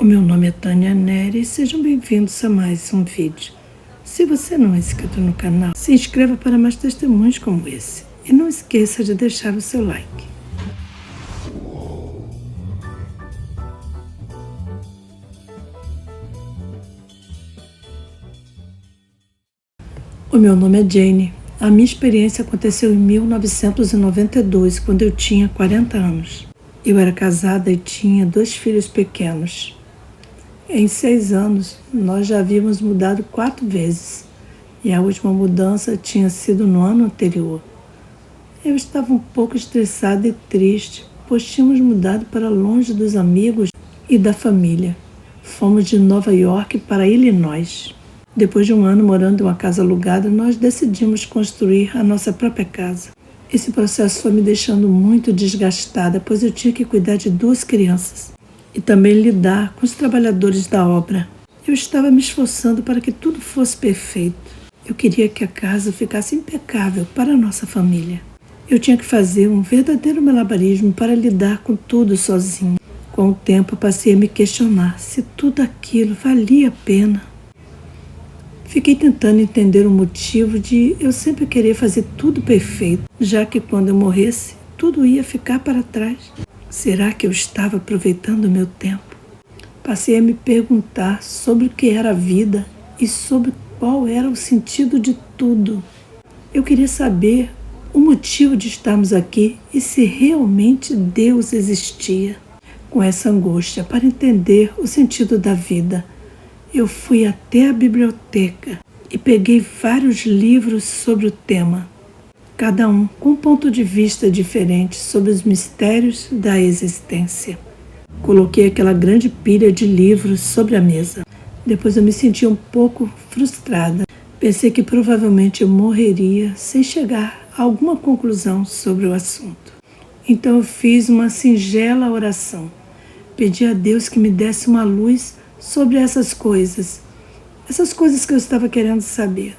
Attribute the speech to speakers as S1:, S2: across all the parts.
S1: O meu nome é Tânia Nery e sejam bem-vindos a mais um vídeo. Se você não é inscrito no canal, se inscreva para mais testemunhos como esse. E não esqueça de deixar o seu like. O meu nome é Jane. A minha experiência aconteceu em 1992, quando eu tinha 40 anos. Eu era casada e tinha 2 filhos pequenos. Em 6 anos, nós já havíamos mudado 4 vezes, e a última mudança tinha sido no ano anterior. Eu estava um pouco estressada e triste, pois tínhamos mudado para longe dos amigos e da família. Fomos de Nova York para Illinois. Depois de um ano morando em uma casa alugada, nós decidimos construir a nossa própria casa. Esse processo foi me deixando muito desgastada, pois eu tinha que cuidar de 2 crianças e também lidar com os trabalhadores da obra. Eu estava me esforçando para que tudo fosse perfeito. Eu queria que a casa ficasse impecável para a nossa família. Eu tinha que fazer um verdadeiro malabarismo para lidar com tudo sozinho. Com o tempo, passei a me questionar se tudo aquilo valia a pena. Fiquei tentando entender o motivo de eu sempre querer fazer tudo perfeito, já que quando eu morresse, tudo ia ficar para trás. Será que eu estava aproveitando o meu tempo? Passei a me perguntar sobre o que era a vida e sobre qual era o sentido de tudo. Eu queria saber o motivo de estarmos aqui e se realmente Deus existia. Com essa angústia para entender o sentido da vida, eu fui até a biblioteca e peguei vários livros sobre o tema, cada um com um ponto de vista diferente sobre os mistérios da existência. Coloquei aquela grande pilha de livros sobre a mesa. Depois eu me senti um pouco frustrada. Pensei que provavelmente eu morreria sem chegar a alguma conclusão sobre o assunto. Então eu fiz uma singela oração. Pedi a Deus que me desse uma luz sobre essas coisas que eu estava querendo saber.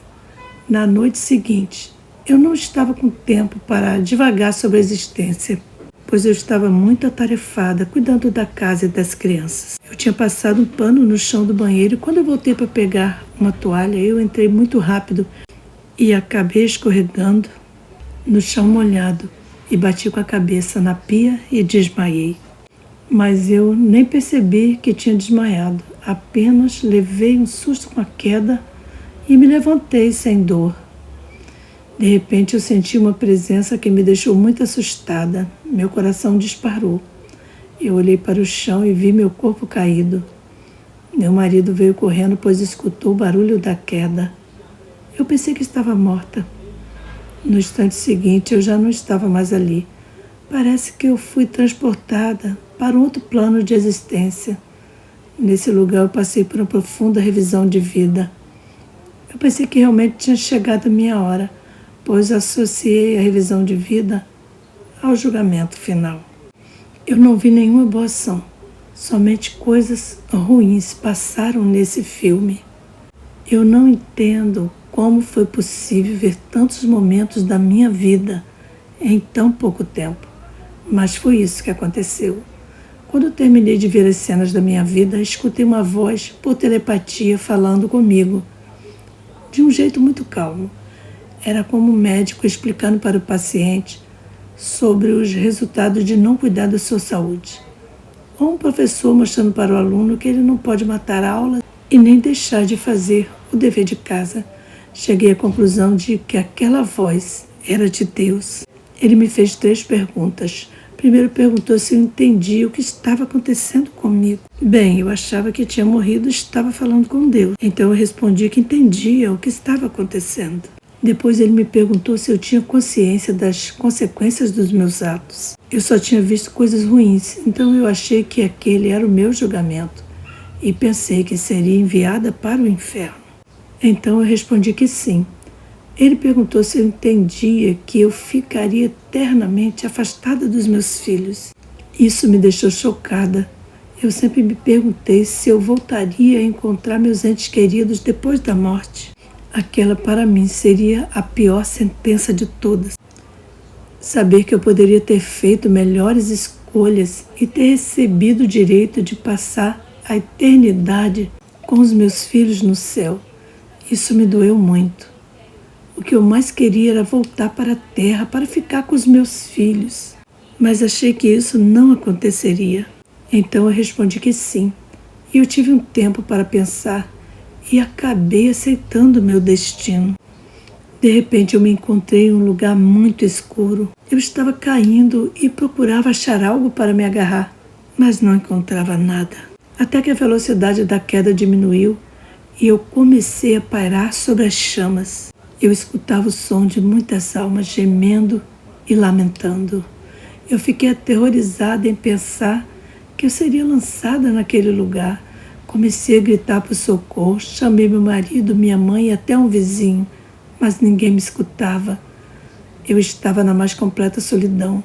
S1: Na noite seguinte, eu não estava com tempo para divagar sobre a existência, pois eu estava muito atarefada cuidando da casa e das crianças. Eu tinha passado um pano no chão do banheiro e quando eu voltei para pegar uma toalha, eu entrei muito rápido e acabei escorregando no chão molhado e bati com a cabeça na pia e desmaiei. Mas eu nem percebi que tinha desmaiado, apenas levei um susto com a queda e me levantei sem dor. De repente eu senti uma presença que me deixou muito assustada. Meu coração disparou. Eu olhei para o chão e vi meu corpo caído. Meu marido veio correndo, pois escutou o barulho da queda. Eu pensei que estava morta. No instante seguinte eu já não estava mais ali. Parece que eu fui transportada para um outro plano de existência. Nesse lugar eu passei por uma profunda revisão de vida. Eu pensei que realmente tinha chegado a minha hora, pois associei a revisão de vida ao julgamento final. Eu não vi nenhuma boa ação, somente coisas ruins passaram nesse filme. Eu não entendo como foi possível ver tantos momentos da minha vida em tão pouco tempo, mas foi isso que aconteceu. Quando eu terminei de ver as cenas da minha vida, escutei uma voz por telepatia falando comigo, de um jeito muito calmo. Era como um médico explicando para o paciente sobre os resultados de não cuidar da sua saúde. Ou um professor mostrando para o aluno que ele não pode matar a aula e nem deixar de fazer o dever de casa. Cheguei à conclusão de que aquela voz era de Deus. Ele me fez 3 perguntas. Primeiro perguntou se eu entendia o que estava acontecendo comigo. Bem, eu achava que tinha morrido e estava falando com Deus. Então eu respondi que entendia o que estava acontecendo. Depois ele me perguntou se eu tinha consciência das consequências dos meus atos. Eu só tinha visto coisas ruins, então eu achei que aquele era o meu julgamento e pensei que seria enviada para o inferno. Então eu respondi que sim. Ele perguntou se eu entendia que eu ficaria eternamente afastada dos meus filhos. Isso me deixou chocada. Eu sempre me perguntei se eu voltaria a encontrar meus entes queridos depois da morte. Aquela para mim seria a pior sentença de todas. Saber que eu poderia ter feito melhores escolhas e ter recebido o direito de passar a eternidade com os meus filhos no céu. Isso me doeu muito. O que eu mais queria era voltar para a terra para ficar com os meus filhos. Mas achei que isso não aconteceria. Então eu respondi que sim. E eu tive um tempo para pensar e acabei aceitando o meu destino. De repente eu me encontrei em um lugar muito escuro. Eu estava caindo e procurava achar algo para me agarrar, mas não encontrava nada. Até que a velocidade da queda diminuiu e eu comecei a pairar sobre as chamas. Eu escutava o som de muitas almas gemendo e lamentando. Eu fiquei aterrorizada em pensar que eu seria lançada naquele lugar. Comecei a gritar por socorro, chamei meu marido, minha mãe e até um vizinho, mas ninguém me escutava. Eu estava na mais completa solidão,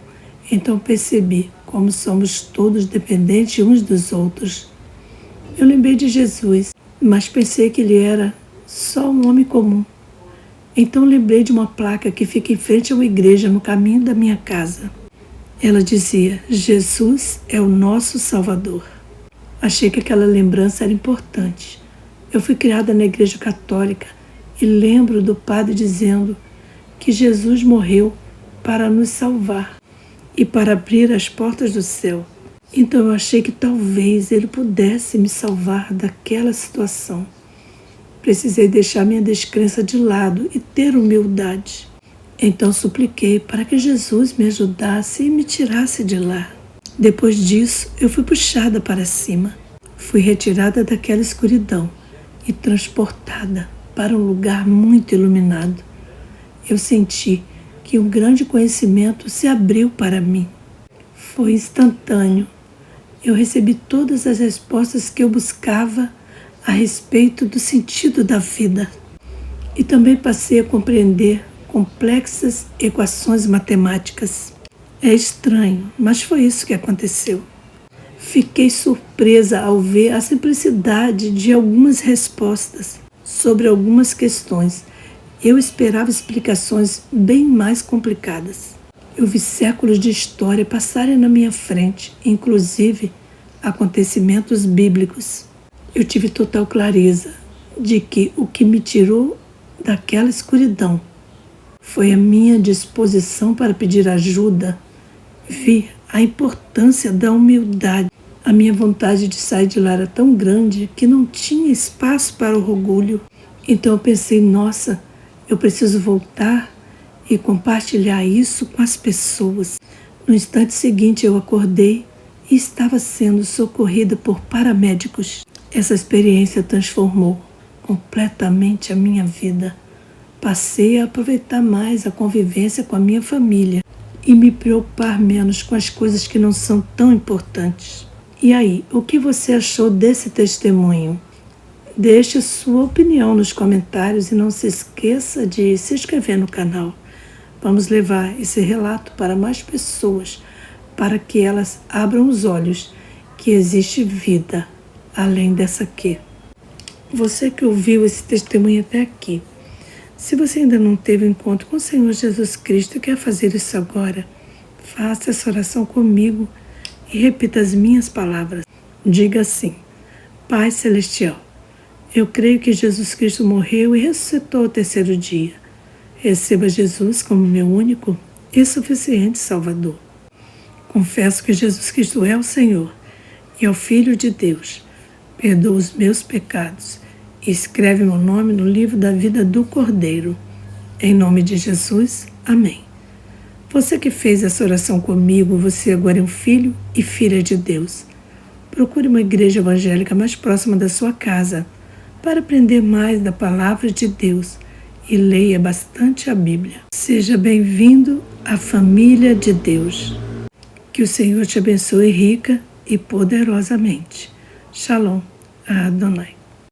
S1: então percebi como somos todos dependentes uns dos outros. Eu lembrei de Jesus, mas pensei que ele era só um homem comum. Então lembrei de uma placa que fica em frente a uma igreja no caminho da minha casa. Ela dizia: Jesus é o nosso Salvador. Achei que aquela lembrança era importante. Eu fui criada na igreja católica e lembro do padre dizendo que Jesus morreu para nos salvar e para abrir as portas do céu. Então eu achei que talvez ele pudesse me salvar daquela situação. Precisei deixar minha descrença de lado e ter humildade. Então supliquei para que Jesus me ajudasse e me tirasse de lá. Depois disso, eu fui puxada para cima. Fui retirada daquela escuridão e transportada para um lugar muito iluminado. Eu senti que um grande conhecimento se abriu para mim. Foi instantâneo. Eu recebi todas as respostas que eu buscava a respeito do sentido da vida. E também passei a compreender complexas equações matemáticas. É estranho, mas foi isso que aconteceu. Fiquei surpresa ao ver a simplicidade de algumas respostas sobre algumas questões. Eu esperava explicações bem mais complicadas. Eu vi séculos de história passarem na minha frente, inclusive acontecimentos bíblicos. Eu tive total clareza de que o que me tirou daquela escuridão foi a minha disposição para pedir ajuda. Vi a importância da humildade. A minha vontade de sair de lá era tão grande que não tinha espaço para o orgulho. Então eu pensei, nossa, eu preciso voltar e compartilhar isso com as pessoas. No instante seguinte eu acordei e estava sendo socorrida por paramédicos. Essa experiência transformou completamente a minha vida. Passei a aproveitar mais a convivência com a minha família e me preocupar menos com as coisas que não são tão importantes. E aí, o que você achou desse testemunho? Deixe sua opinião nos comentários e não se esqueça de se inscrever no canal. Vamos levar esse relato para mais pessoas, para que elas abram os olhos que existe vida além dessa aqui. Você que ouviu esse testemunho até aqui, se você ainda não teve um encontro com o Senhor Jesus Cristo e quer fazer isso agora, faça essa oração comigo e repita as minhas palavras. Diga assim: Pai Celestial, eu creio que Jesus Cristo morreu e ressuscitou ao terceiro dia. Receba Jesus como meu único e suficiente Salvador. Confesso que Jesus Cristo é o Senhor e é o Filho de Deus. Perdoa os meus pecados e escreve meu nome no livro da vida do Cordeiro. Em nome de Jesus, amém. Você que fez essa oração comigo, você agora é um filho e filha de Deus. Procure uma igreja evangélica mais próxima da sua casa para aprender mais da palavra de Deus e leia bastante a Bíblia. Seja bem-vindo à família de Deus. Que o Senhor te abençoe rica e poderosamente. Shalom, Adonai.